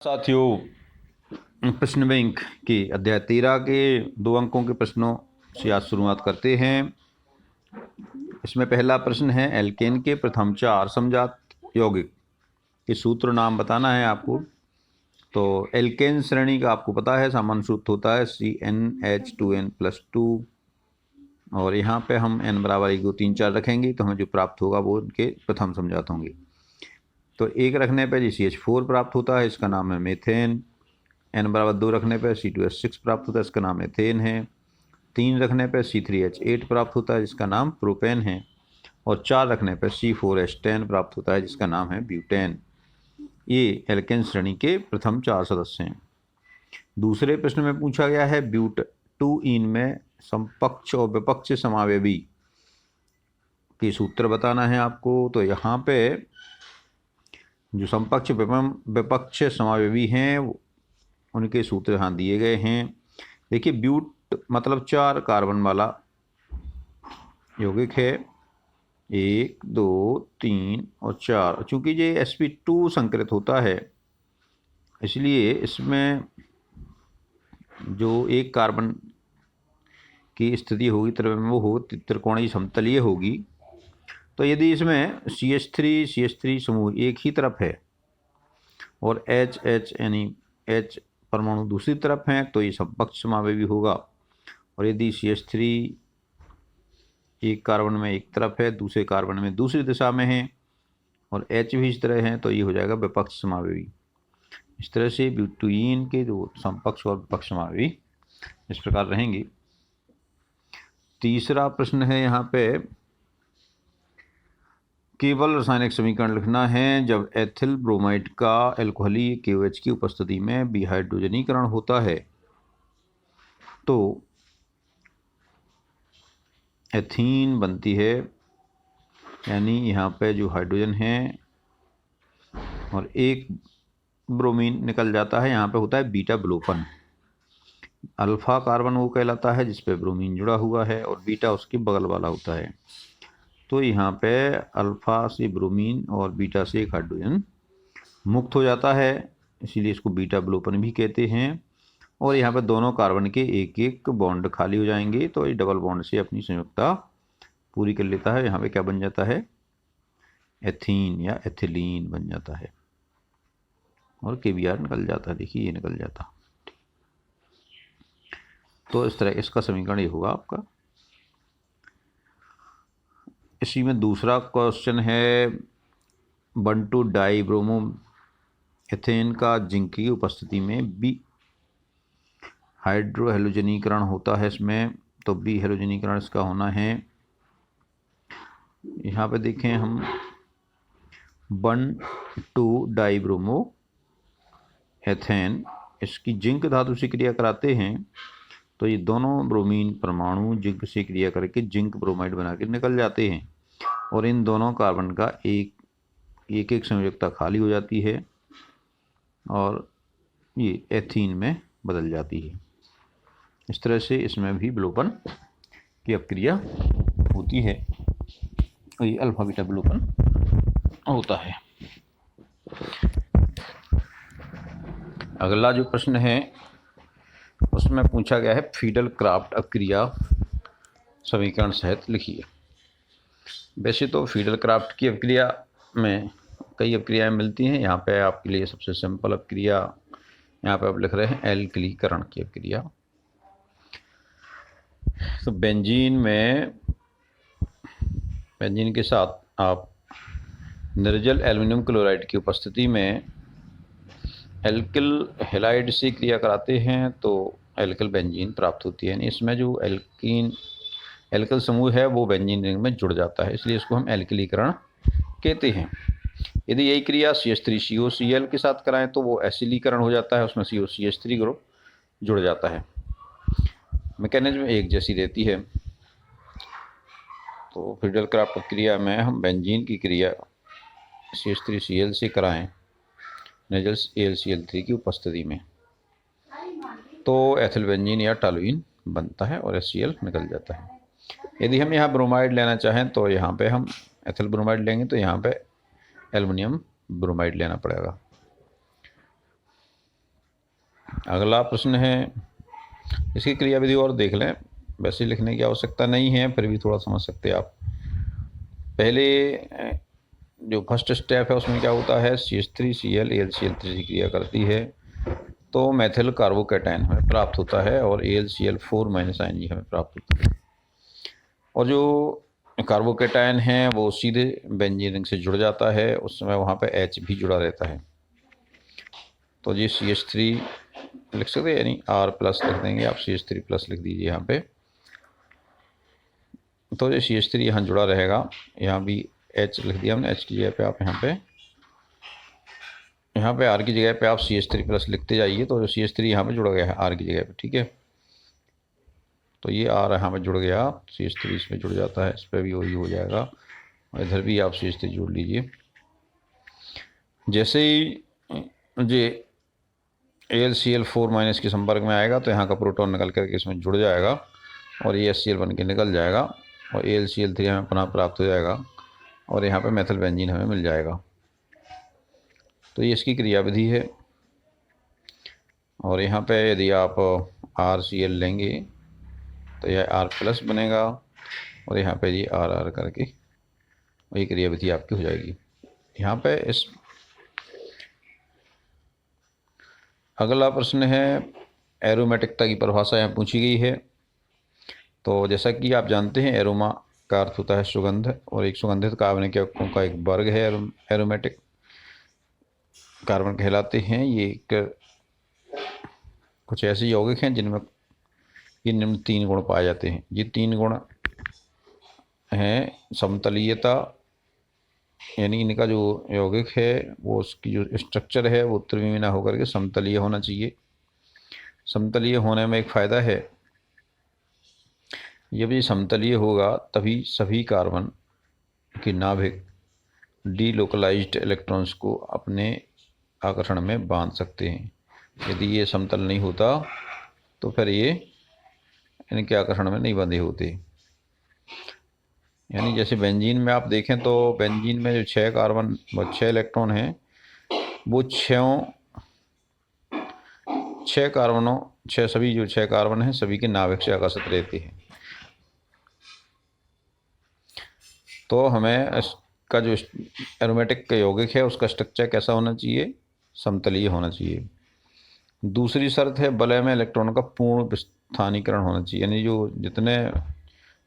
साथियों, प्रश्न बैंक के अध्याय 13 के 2 अंकों के प्रश्नों से आज शुरुआत करते हैं। इसमें पहला प्रश्न है, एल्केन के प्रथम 4 समजात यौगिक के सूत्र नाम बताना है आपको। तो एल्केन श्रेणी का आपको पता है, सामान्य सूत्र होता है CnH2n+2 और यहाँ पे हम n बराबर 1 2 3 4 रखेंगे तो हमें जो प्राप्त होगा वो उनके प्रथम समजात होंगे। तो 1 रखने पर CH4 प्राप्त होता है, इसका नाम है मेथेन। n बराबर 2 रखने पर C2H6 प्राप्त होता है, इसका नाम एथेन है। 3 रखने पर C3H8 प्राप्त होता है, जिसका नाम प्रोपेन है। और 4 रखने पर C4H10 प्राप्त होता है, जिसका नाम है ब्यूटेन। ये एल्केन श्रेणी के प्रथम 4 सदस्य हैं। दूसरे प्रश्न में पूछा गया है, ब्यूट2ईन में समपक्ष और विपक्ष समावयवी के सूत्र बताना है आपको। तो यहाँ पे जो समपक्ष विपक्ष समावयवी हैं उनके सूत्र यहाँ दिए गए हैं। देखिए, ब्यूट मतलब 4 कार्बन वाला यौगिक है, 1 2 3 और 4। चूंकि ये sp2 संकरित होता है, इसलिए इसमें जो एक कार्बन की स्थिति होगी वो हो त्रिकोणीय समतलीय होगी। तो यदि इसमें CH3 समूह एक ही तरफ है और H यानी H परमाणु दूसरी तरफ हैं तो ये समपक्ष समावयवी होगा। और यदि CH3 एक कार्बन में एक तरफ है, दूसरे कार्बन में दूसरी दिशा में है और H भी इस तरह है तो ये हो जाएगा विपक्ष समावयवी। इस तरह से ब्यूटुईन के जो समपक्ष और विपक्ष समावयवी इस प्रकार रहेंगे। तीसरा प्रश्न है, यहाँ पे केवल रासायनिक समीकरण लिखना है जब एथिल ब्रोमाइड का एल्कोहलीय KOH की उपस्थिति में विहाइड्रोजनीकरण होता है तो एथीन बनती है, यानी यहाँ पे जो हाइड्रोजन है और एक ब्रोमीन निकल जाता है। यहाँ पे होता है बीटा विलोपन। अल्फा कार्बन वो कहलाता है जिस पे ब्रोमीन जुड़ा हुआ है और बीटा उसके बगल वाला होता है। तो यहाँ पे अल्फा से ब्रोमीन और बीटा से एक हाइड्रोजन मुक्त हो जाता है, इसीलिए इसको बीटा विलोपन भी कहते हैं। और यहाँ पे दोनों कार्बन के एक एक बॉन्ड खाली हो जाएंगे तो ये डबल बॉन्ड से अपनी संयुक्ता पूरी कर लेता है। यहाँ पे क्या बन जाता है, एथीन या एथिलीन बन जाता है और KBr निकल जाता है। देखिए, ये निकल जाता। तो इस तरह इसका समीकरण ये होगा आपका। इसी में दूसरा क्वेश्चन है, 1,2 डाइब्रोमो एथेन का जिंक की उपस्थिति में बी हाइड्रो हेलोजनीकरण होता है इसमें। तो बी हेलोजनीकरण इसका होना है, यहाँ पे देखें हम 1,2 डाइब्रोमो एथेन इसकी जिंक धातु से क्रिया कराते हैं तो ये दोनों ब्रोमीन परमाणु जिंक से क्रिया करके जिंक ब्रोमाइड बना के निकल जाते हैं और इन दोनों कार्बन का एक एक संयोजकता खाली हो जाती है और ये एथीन में बदल जाती है। इस तरह से इसमें भी विलोपन की अपक्रिया होती है और ये अल्फा बीटा विलोपन होता है। अगला जो प्रश्न है उसमें पूछा गया है, फीडल क्राफ्ट अपक्रिया समीकरण सहित लिखिए। वैसे तो फीडल क्राफ्ट की अपक्रिया में कई अपक्रियाएं मिलती हैं। यहाँ पे आपके लिए सबसे सिंपल अपक्रिया यहाँ पे आप लिख रहे हैं एल्किलीकरण की अपक्रिया। तो बेंजीन के साथ आप निर्जल एल्युमिनियम क्लोराइड की उपस्थिति में एल्किल हेलाइड से क्रिया कराते हैं तो एल्किल बेंजीन प्राप्त होती है। इसमें जो एल्किल समूह है वो बेंजीन रिंग में जुड़ जाता है, इसलिए इसको हम एल्किलीकरण कहते हैं। यदि यही क्रिया CH3COCl के साथ कराएं तो वो एसिलीकरण हो जाता है, उसमें COCH3 ग्रुप जुड़ जाता है। मैकेनिज्म एक जैसी रहती है। तो फीडल क्राफ्ट प्रक्रिया में हम बेंजीन की क्रिया CH3Cl से कराएं निर्जल AlCl3 की उपस्थिति में तो एथिल बेंजीन या टॉलुईन बनता है और HCl निकल जाता है। यदि हम यहाँ ब्रोमाइड लेना चाहें तो यहाँ पे हम एथिल ब्रोमाइड लेंगे तो यहाँ पे एल्युमिनियम ब्रोमाइड लेना पड़ेगा। अगला प्रश्न है, इसकी क्रियाविधि और देख लें, वैसे लिखने की आवश्यकता नहीं है, फिर भी थोड़ा समझ सकते हैं आप। पहले जो फर्स्ट स्टेप है उसमें क्या होता है, CH3Cl AlCl3 की क्रिया करती है तो मेथिल कार्बोकैटायन हमें प्राप्त होता है और AlCl4- आयन हमें प्राप्त होता है। और जो कार्बोकैटायन है वो सीधे बेंजीन रिंग से जुड़ जाता है, उस समय वहाँ पे H भी जुड़ा रहता है। तो ये CH3 लिख सकते हैं, यानी R+ लिख देंगे आप, CH3+ लिख दीजिए यहाँ पे। तो ये CH3 यहाँ जुड़ा रहेगा, यहाँ भी H लिख दिया हमने, H की जगह पे आप यहाँ पे R की जगह पे आप CH3+ लिखते जाइए, तो जो CH3 यहाँ पे जुड़ गया है R की जगह पे, ठीक है। तो ये R यहाँ पे जुड़ गया, CH3 इसमें जुड़ जाता है, इस पर भी वही हो जाएगा, और इधर भी आप CH3 जोड़ लीजिए। जैसे ही ये AlCl4- के संपर्क में आएगा तो यहाँ का प्रोटॉन निकल करके इसमें जुड़ जाएगा और ये HCl बन के निकल जाएगा और AlCl3 हमें पुनः प्राप्त हो जाएगा और यहाँ पे मेथिल बेंजीन हमें मिल जाएगा। तो ये इसकी क्रियाविधि है। और यहाँ पे यदि आप RCl लेंगे तो यह R+ बनेगा और यहाँ पे ये RR करके वही क्रियाविधि आपकी हो जाएगी। यहाँ पे इस अगला प्रश्न है, एरोमेटिकता की परिभाषा यहाँ पूछी गई है। तो जैसा कि आप जानते हैं, एरोमा का अर्थ होता है सुगंध, और एक सुगंधित कार्बनिक यौगिकों का एक वर्ग है एरोमेटिक कार्बन कहलाते हैं। ये एक कुछ ऐसे यौगिक हैं जिनमें ये निम्न 3 गुण पाए जाते हैं। ये 3 गुण हैं समतलीयता, यानी इनका जो यौगिक है वो उसकी जो स्ट्रक्चर है वो त्रिविमीय ना होकर के समतलीय होना चाहिए। समतलीय होने में एक फ़ायदा है, जब ये समतलीय होगा तभी सभी कार्बन की नाभिक डीलोकलाइज्ड इलेक्ट्रॉन्स को अपने आकर्षण में बांध सकते हैं। यदि ये समतल नहीं होता तो फिर ये इनके आकर्षण में नहीं बंधे होते। यानी जैसे बेंजीन में आप देखें तो बेंजीन में जो 6 कार्बन व 6 इलेक्ट्रॉन हैं वो 6 कार्बनों 6 सभी जो 6 कार्बन हैं सभी के नाभिक से आकर्षित रहते हैं। तो हमें इसका जो एरोमेटिक यौगिक है उसका स्ट्रक्चर कैसा होना चाहिए, समतलीय होना चाहिए। दूसरी शर्त है वलय में इलेक्ट्रॉन का पूर्ण विस्थानीकरण होना चाहिए, यानी जो जितने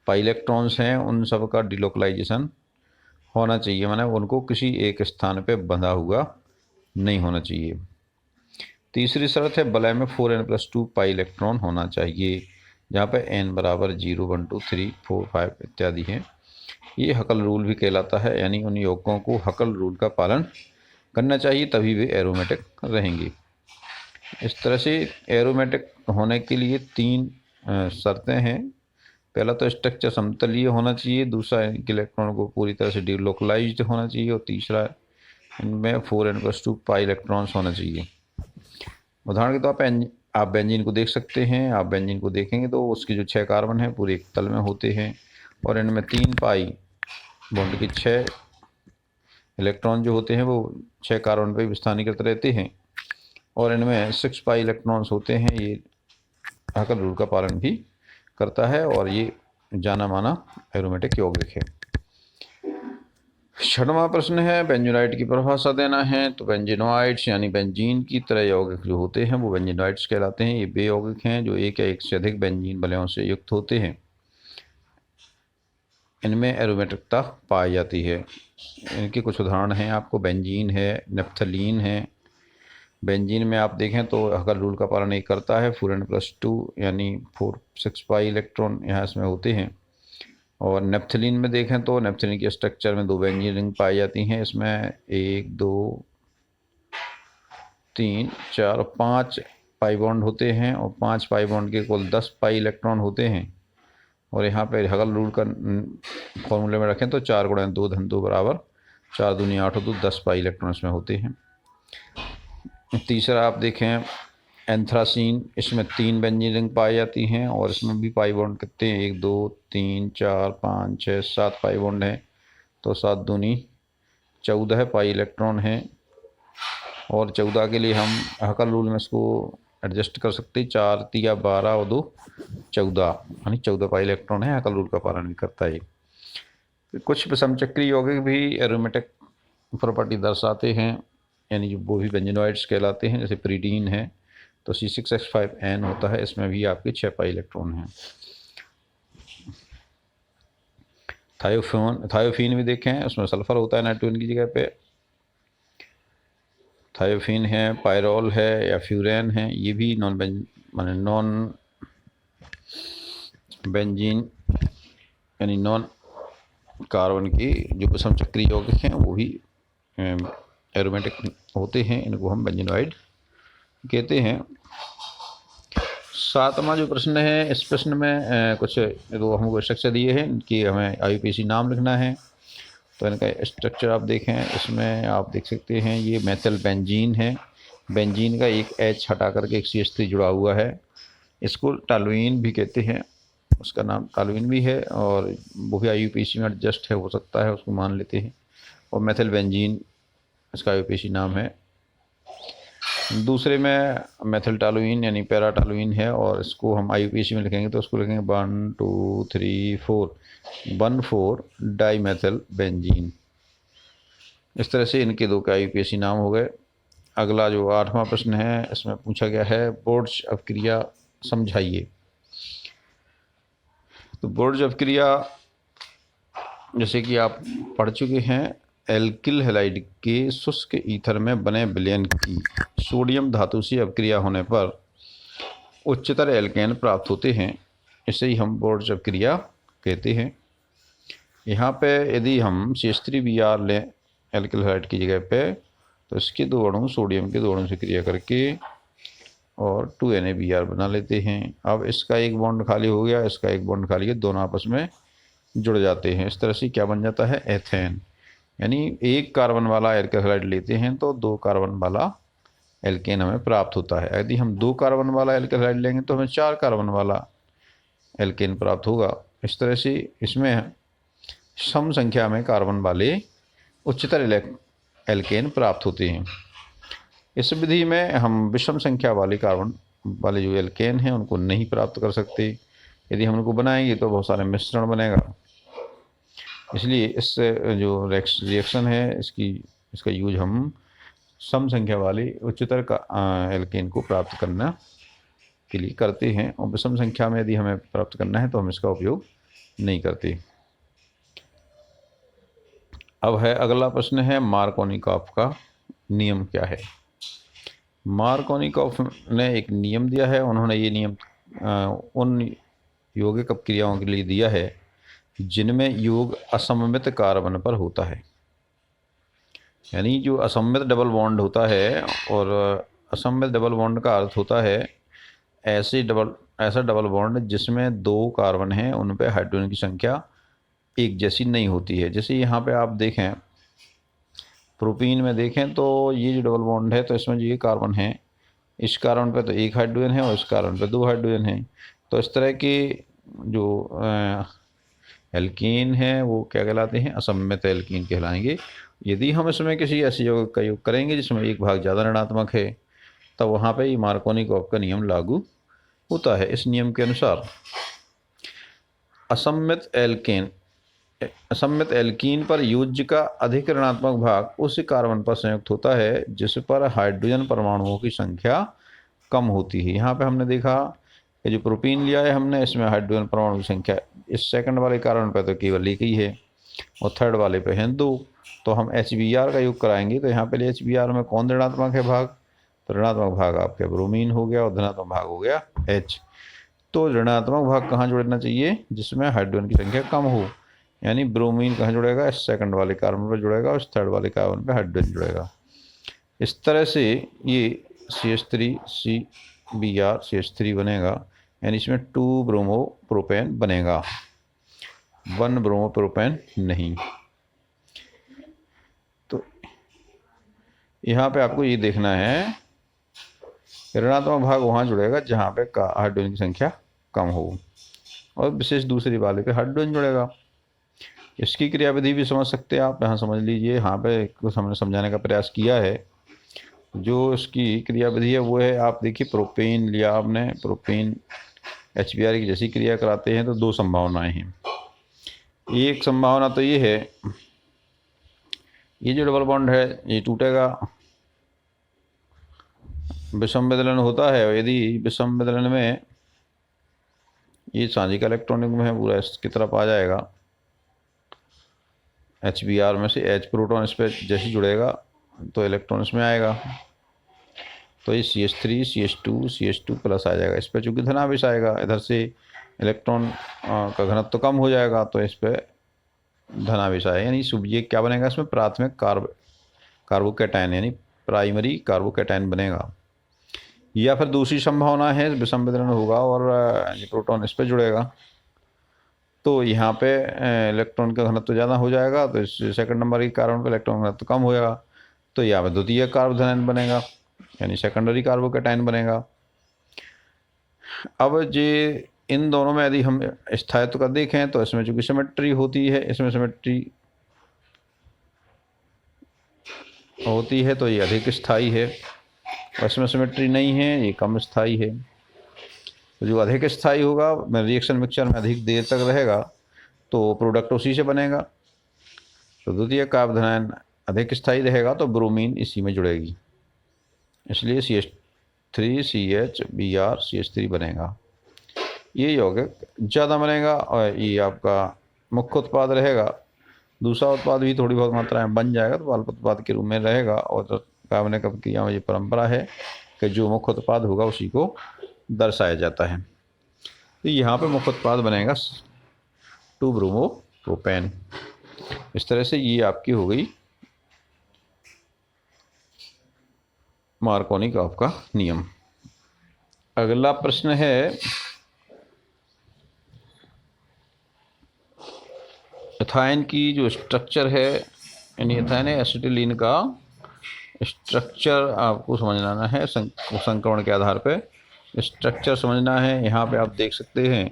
पाई इलेक्ट्रॉन्स हैं उन सब का डिलोकलाइजेशन होना चाहिए, माने उनको किसी एक स्थान पे बंधा हुआ नहीं होना चाहिए। तीसरी शर्त है वलय में 4n+2 पाई इलेक्ट्रॉन होना चाहिए, जहाँ पे n बराबर 0, 1, 2, 3, 4, 5 इत्यादि हैं। ये हकल रूल भी कहलाता है, यानी उन यौगिकों को हकल रूल का पालन करना चाहिए तभी वे एरोमेटिक रहेंगे। इस तरह से एरोमेटिक होने के लिए 3 शर्तें हैं। पहला तो स्ट्रक्चर समतलीय होना चाहिए, दूसरा इलेक्ट्रॉन को पूरी तरह से डिलोकलाइज्ड होना चाहिए और तीसरा इनमें 4n+2 पाई इलेक्ट्रॉन्स होना चाहिए। उदाहरण के तौर पर आप बेंजीन को देख सकते हैं। आप बेंजीन को देखेंगे तो उसके जो 6 कार्बन हैं पूरे एक तल में होते हैं और इनमें 3 पाई बॉन्ड के 6 इलेक्ट्रॉन जो होते हैं वो 6 कार्बन पर विस्थानीकृत रहते हैं और इनमें 6 पाई इलेक्ट्रॉन्स होते हैं। ये हकल रूल का पालन भी करता है और ये जाना माना एरोमेटिक यौगिक है। 6वां प्रश्न है, बेंजोनाइट की परिभाषा देना है। तो बेंजीनोइड्स यानी बेंजीन की तरह यौगिक जो होते हैं वो बेंजीनोइड्स कहलाते हैं। ये वे यौगिक हैं जो एक या एक से अधिक बेंजीन वलयों से युक्त होते हैं। इनमें एरोमेटिकता पाई जाती है। इनके कुछ उदाहरण हैं, आपको बेंजीन है, नेप्थलीन है। बेंजीन में आप देखें तो हकल रूल का पालन एक करता है, 4n+2 यानी 4 6 पाई इलेक्ट्रॉन यहाँ इसमें होते हैं। और नेप्थलीन में देखें तो नेप्थलीन के स्ट्रक्चर में 2 बेंजीन रिंग पाई जाती हैं। इसमें 1, 2, 3, 4 और 5 पाई बॉन्ड होते हैं और 5 पाई बॉन्ड के कुल 10 पाई इलेक्ट्रॉन होते हैं। और यहाँ पे हगल रूल का फॉर्मूले में रखें तो 4 × 2 = 2 बराबर 4 दूनी 8 और 2 10 पाई इलेक्ट्रॉन इसमें होते हैं। तीसरा आप देखें एंथ्रासीन, इसमें 3 बेंजीन रिंग पाई जाती हैं और इसमें भी पाई बॉन्ड कितने हैं, 1, 2, 3, 4, 5, 6, 7 पाई बॉन्ड हैं। तो 7 दूनी 14 पाई इलेक्ट्रॉन हैं और 14 के लिए हम हकल रूल में इसको एडजस्ट कर सकते। 4 तिया 12 और 2 14, यानी 14 पाई इलेक्ट्रॉन है, हैकेल रूल का पालन भी करता है। कुछ विषमचक्री यौगिक भी एरोमेटिक प्रॉपर्टी दर्शाते हैं, यानी जो वो भी बेंजोनॉइड्स कहलाते हैं, जैसे प्रीडीन है तो C6H5N होता है, इसमें भी आपके 6 पाई इलेक्ट्रॉन हैं। थायोफीन भी देखें, उसमें सल्फर होता है नाइट्रोजन की जगह पे। थायोफीन है, पायरोल है या फ्यूरेन है, ये भी नॉन बेंजीन यानी नॉन कार्बन के जो विषमचक्री यौगिक हैं वो भी एरोमेटिक होते हैं, इनको हम बेंजीनॉइड कहते हैं। 7वां जो प्रश्न है, इस प्रश्न में कुछ तो हमको स्ट्रक्चर दिए हैं कि हमें IUPAC नाम लिखना है। तो इनका स्ट्रक्चर आप देखें, इसमें आप देख सकते हैं ये मेथिल बेंजीन है। बेंजीन का एक H हटा करके एक CH3 जुड़ा हुआ है, इसको टॉलुइन भी कहते हैं, उसका नाम टॉलुइन भी है, और वो भी IUPAC में एडजस्ट है, हो सकता है, उसको मान लेते हैं। और मेथिल बेंजीन इसका IUPAC नाम है। दूसरे में मेथिल टॉलुइन यानी पैराटॉलुइन है, और इसको हम IUPAC में लिखेंगे तो उसको लिखेंगे 1 2 3 4 1,4 डाईमेथिल बेंजीन। इस तरह से इनके दो के IUPAC नाम हो गए। अगला जो 8वां प्रश्न है, इसमें पूछा गया है बोर्ड्स अपक्रिया समझाइए। तो बोर्ड्स अपक्रिया जैसे कि आप पढ़ चुके हैं, एल्किल हैलाइड के शुष्क ईथर में बने विलयन की सोडियम धातु से अपक्रिया होने पर उच्चतर एल्केन प्राप्त होते हैं, इसे ही हम बोर्ड्स अपक्रिया कहते हैं। यहाँ पे यदि हम CH3Br लें एल्किल हैलाइड की जगह पे, तो इसके दो अणु सोडियम के दो अणु से क्रिया करके और 2NaBr बना लेते हैं। अब इसका एक बॉन्ड खाली हो गया, इसका एक बॉन्ड खाली है, दोनों आपस में जुड़ जाते हैं। इस तरह से क्या बन जाता है, एथेन। यानी एक कार्बन वाला एल्किल हैलाइड लेते हैं तो 2 कार्बन वाला एल्केन हमें प्राप्त होता है। यदि हम 2 कार्बन वाला एल्किल हैलाइड लेंगे तो हमें 4 कार्बन वाला एल्केन प्राप्त होगा। इस तरह से इसमें सम संख्या में कार्बन वाले उच्चतर एल्केन प्राप्त होते हैं। इस विधि में हम विषम संख्या वाले कार्बन वाले जो एल्केन हैं उनको नहीं प्राप्त कर सकते। यदि हम उनको बनाएंगे तो बहुत सारे मिश्रण बनेगा, इसलिए इस जो रिएक्शन है इसका यूज हम सम संख्या वाले उच्चतर का एल्केन को प्राप्त करना के लिए करते हैं, और विषम संख्या में यदि हमें प्राप्त करना है तो हम इसका उपयोग नहीं करते। अब है अगला प्रश्न है मार्कोनिकॉफ का नियम क्या है। मार्कोनिकॉफ ने एक नियम दिया है, उन्होंने ये नियम उन यौगिक अपक्रियाओं के लिए दिया है जिनमें योग असममित कार्बन पर होता है। यानी जो असममित डबल बॉन्ड होता है, और असममित डबल बॉन्ड का अर्थ होता है ऐसा डबल बॉन्ड जिसमें 2 कार्बन हैं, उन पे हाइड्रोजन की संख्या एक जैसी नहीं होती है। जैसे यहाँ पे आप देखें, प्रोपीन में देखें तो ये जो डबल बॉन्ड है, तो इसमें जो ये कार्बन है, इस कार्बन पे तो 1 हाइड्रोजन है और इस कार्बन पे 2 हाइड्रोजन है। तो इस तरह के जो एल्कीन है वो क्या कहलाते हैं, असममित एल्कीन कहलाएंगे। यदि हम इसमें किसी ऐसे यौगिक का योग करेंगे जिसमें एक भाग ज़्यादा ऋणात्मक है, तब वहाँ पे ये मार्कोनिकॉफ का नियम लागू होता है। इस नियम के अनुसार असममित एल्कीन पर योज्य का अधिक ऋणात्मक भाग उस कार्बन पर संयुक्त होता है जिस पर हाइड्रोजन परमाणुओं की संख्या कम होती है। यहाँ पे हमने देखा कि जो प्रोपीन लिया है हमने, इसमें हाइड्रोजन परमाणु की संख्या इस सेकंड वाले कार्बन पर तो केवल एक ही है और थर्ड वाले पे हैं 2। तो हम HBr का योग कराएंगे तो यहाँ पे HBr में कौन ऋणात्मक है भाग, तो ऋणात्मक भाग आपके ब्रोमीन हो गया और धनात्मक भाग हो गया H। तो ऋणात्मक भाग कहाँ जुड़ना चाहिए, जिसमें हाइड्रोजन की संख्या कम हो, यानी ब्रोमीन कहाँ जुड़ेगा, इस सेकंड वाले कार्बन पर जुड़ेगा और इस थर्ड वाले कार्बन पर हाइड्रोजन जुड़ेगा। इस तरह से ये CH3CBr CH3 बनेगा, यानी इसमें 2 ब्रोमो प्रोपेन बनेगा, 1 ब्रोमो प्रोपेन नहीं। तो यहाँ पे आपको ये देखना है, ऋणात्मक भाग वहाँ जुड़ेगा जहाँ पे हाइड्रोजन की संख्या कम हो, और विशेष दूसरी वाले पे हाइड्रोजन जुड़ेगा। इसकी क्रियाविधि भी समझ सकते हैं आप, यहाँ समझ लीजिए। यहाँ पे कुछ हमने समझाने का प्रयास किया है। जो इसकी क्रियाविधि है वो है, आप देखिए प्रोपेन लिया आपने, प्रोपेन HBr की जैसी क्रिया कराते हैं तो दो संभावनाएं हैं। एक संभावना तो ये है, ये जो डबल बॉन्ड है ये टूटेगा, विषम विदलन होता है। यदि विषम विदलन में ये साझी का इलेक्ट्रॉन युग्म है पूरा इसकी तरफ आ जाएगा, HBr में से H प्रोटॉन इस पर जैसे जुड़ेगा तो इलेक्ट्रॉन इसमें आएगा, तो ये CH3 CH2 प्लस आ जाएगा। इस पर चूँकि धनावेश आएगा, इधर से इलेक्ट्रॉन का घनत्व तो कम हो जाएगा, तो इस पर धनावेश आएगा, यानी ये क्या बनेगा, इसमें प्राथमिक कार्बोकैटायन यानी प्राइमरी कार्बोकैटायन बनेगा। या फिर दूसरी संभावना है विषम विदलन होगा और ये प्रोटॉन इस पर जुड़ेगा, तो यहाँ पे इलेक्ट्रॉन का घनत्व ज़्यादा हो जाएगा, तो इस सेकंड नंबर के कार्बन पर इलेक्ट्रॉन घनत्व कम होगा, तो यहाँ पे द्वितीय कार्बोधनायन बनेगा यानी सेकेंडरी कार्बोकैटायन बनेगा। अब ये इन दोनों में यदि हम स्थायित्व का देखें तो इसमें चूँकि सिमेट्री होती है, इसमें सिमेट्री होती है तो ये अधिक स्थायी है, और इसमें सिमेट्री नहीं है ये कम स्थायी है। तो जो अधिक स्थायी होगा रिएक्शन मिक्सचर में अधिक देर तक रहेगा तो प्रोडक्ट उसी से बनेगा। तो द्वितीय कार्बोधनायन अधिक स्थायी रहेगा तो ब्रोमीन इसी में जुड़ेगी, इसलिए CH3CHBr CH3 बनेगा। ये यौगिक ज़्यादा बनेगा और ये आपका मुख्य उत्पाद रहेगा। दूसरा उत्पाद भी थोड़ी बहुत मात्रा में बन जाएगा तो अल्प उत्पाद के रूप में रहेगा, और कार्बनिक अभिक्रिया में ये परंपरा है कि जो मुख्य उत्पाद होगा उसी को दर्शाया जाता है। तो यहाँ पे मुख्य उत्पाद बनेगा 2-ब्रोमोप्रोपेन। इस तरह से ये आपकी हो गई मार्कोनी-काफ का नियम। अगला प्रश्न है एथाइन की जो स्ट्रक्चर है, यानी एथाइन एसिटिलीन का स्ट्रक्चर आपको समझना है, संक्रमण के आधार पे स्ट्रक्चर समझना है। यहाँ पे आप देख सकते हैं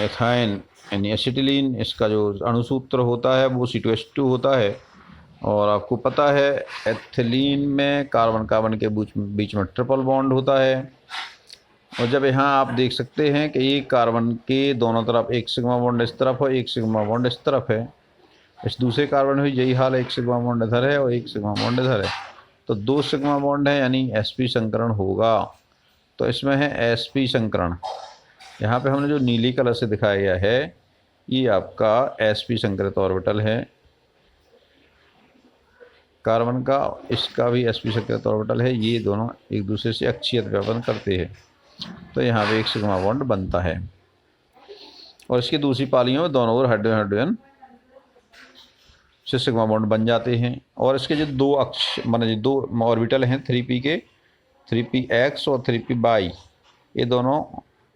एथाइन यानी एसिटिलीन, इसका जो अणुसूत्र होता है वो C2H2 होता है, और आपको पता है एथिलीन में कार्बन कार्बन के बीच में ट्रिपल बॉन्ड होता है। और जब यहाँ आप देख सकते हैं कि एक कार्बन के दोनों तरफ एक सिग्मा बॉन्ड इस तरफ है, एक सिग्मा बॉन्ड इस तरफ है, इस दूसरे कार्बन में यही हाल है, एक सिग्मा बॉन्ड इधर है और एक सिग्मा बॉन्ड इधर है, तो 2 सिग्मा बॉन्ड है यानी sp संकरण होगा। तो इसमें है sp संकरण। यहाँ पे हमने जो नीली कलर से दिखाया गया है ये आपका sp संकरित ऑर्बिटल है कार्बन का, इसका भी sp संकरित ऑर्बिटल है, ये दोनों एक दूसरे से अक्षीय व्यापन करते हैं, तो यहाँ पे एक सिग्मा बॉन्ड बनता है। और इसकी दूसरी पालियों में दोनों ओर हाइड्रोजन से सिग्मा बॉन्ड बन जाते हैं। और इसके जो दो अक्ष माने दो ऑर्बिटल हैं 3p के, 3px और 3py, ये दोनों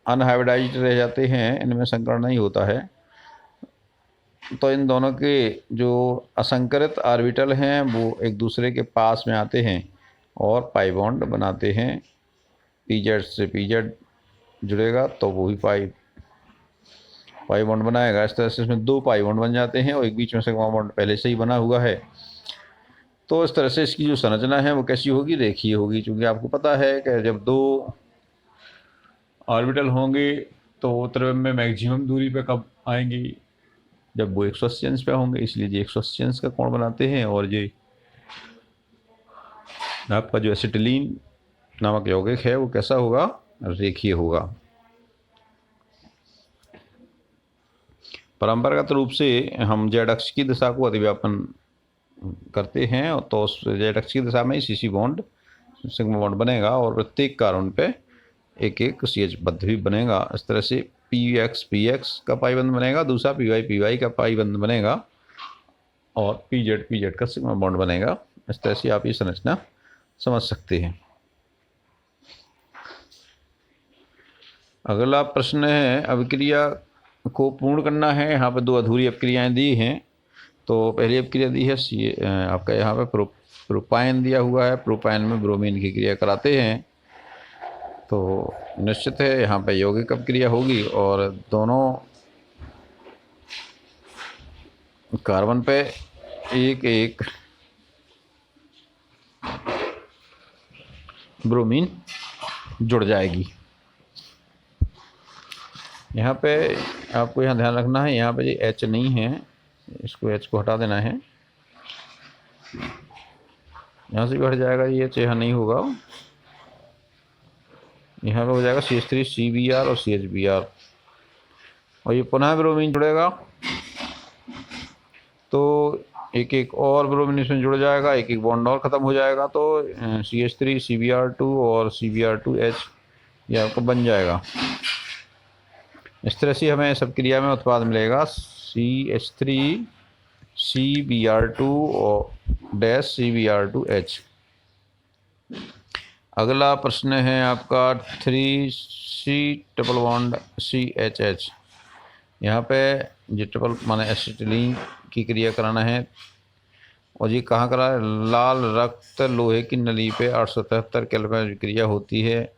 अनहाइब्रिडाइज्ड रह जाते हैं, इनमें संकरण नहीं होता है। तो इन दोनों के जो असंकरित ऑर्बिटल हैं वो एक दूसरे के पास में आते हैं और पाई बॉन्ड बनाते हैं। pz से pz जुड़ेगा तो वो भी पाई बॉन्ड बनाएगा। इस तरह से इसमें 2 पाई बॉन्ड बन जाते हैं और एक बीच में सिग्मा बॉन्ड पहले से ही बना हुआ है। तो इस तरह से इसकी जो संरचना है वो कैसी होगी, रेखीय होगी, क्योंकि आपको पता है कि जब 2 ऑर्बिटल होंगे तो त्रिज्या में मैक्सिमम दूरी पे कब आएंगे, जब वो 180 अंश पे होंगे, इसलिए ये 180 अंश का कोण बनाते हैं। और ये आपका जो एसिटिलीन नामक यौगिक है वो कैसा होगा, रेखीय होगा। परंपरागत रूप से हम जेड अक्ष की दिशा को अतिव्यापन करते हैं, तो उस जेड अक्ष की दिशा में CC बॉन्ड सिग्मा बॉन्ड बनेगा और प्रत्येक कार्बन पे एक एक CH बंध भी बनेगा। इस तरह से PX का पाईबंध बनेगा, दूसरा PY का पाईबंध बनेगा और PZ का सिग्मा बॉन्ड बनेगा। इस तरह से आप ये संरचना समझ सकते हैं। अगला प्रश्न है अभिक्रिया को पूर्ण करना है। यहाँ पे 2 अधूरी अभिक्रियाएँ दी हैं। तो पहली अभिक्रिया दी है आपका यहाँ पे प्रोपाइन दिया हुआ है, प्रोपाइन में ब्रोमीन की क्रिया कराते हैं, तो निश्चित है यहाँ पे यौगिक अभिक्रिया होगी और दोनों कार्बन पे एक एक ब्रोमीन जुड़ जाएगी। यहाँ पे आपको यहाँ ध्यान रखना है, यहाँ पे ये H नहीं है, इसको H को हटा देना है। यहाँ से भी हट जाएगा ये H, यहाँ नहीं होगा। यहाँ पे हो जाएगा CH3 CBr और CHBr, और ये पुनः ब्रोमीन जुड़ेगा तो एक एक और ब्रोमीन इसमें जुड़ जाएगा, एक एक बॉन्ड और ख़त्म हो जाएगा, तो CH3 CBr2 और CBr2H ये आपको बन जाएगा। इस तरह से हमें सब क्रिया में उत्पाद मिलेगा CH3 CBr2 और डैश CBr2H। अगला प्रश्न है आपका 3C ट्रिपल बॉन्ड CHH। यहाँ पे ये ट्रिपल माने एसिटिलीन की क्रिया कराना है, और ये कहाँ करा है? लाल रक्त लोहे की नली पे 873 केल्विन की क्रिया होती है,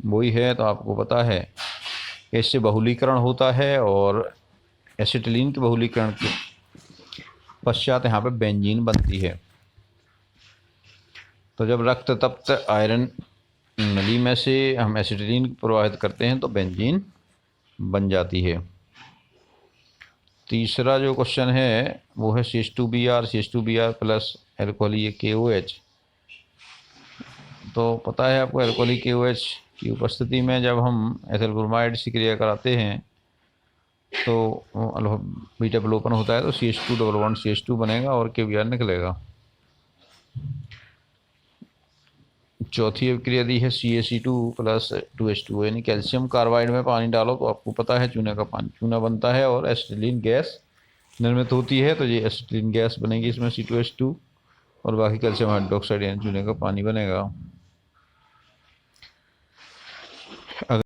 वही है। तो आपको पता है इससे बहुलीकरण होता है, और एसिटिलीन के बहुलीकरण के पश्चात यहाँ पे बेंजीन बनती है। तो जब रक्त तप्त आयरन नली में से हम एसिटिलीन प्रवाहित करते हैं तो बेंजीन बन जाती है। तीसरा जो क्वेश्चन है वो है CH2Br प्लस एल्कोहली KOH। तो पता है आपको एल्कोहली KOH की उपस्थिति में जब हम एथिल ब्रोमाइड से क्रिया कराते हैं तो अल्फा बीटा विलोपन होता है, तो CH2 डबल बॉन्ड CH2 बनेगा और KBr निकलेगा। चौथी अभिक्रिया दी है CaC2 प्लस 2H2O, यानी कैल्शियम कार्बाइड में पानी डालो तो आपको पता है चूने का पानी चूना बनता है और एसिटिलीन गैस निर्मित होती है। तो ये एसिटिलीन गैस बनेगी इसमें C2H2, और बाकी कैल्शियम हाइड्रोक्साइड यानी चूने का पानी बनेगा।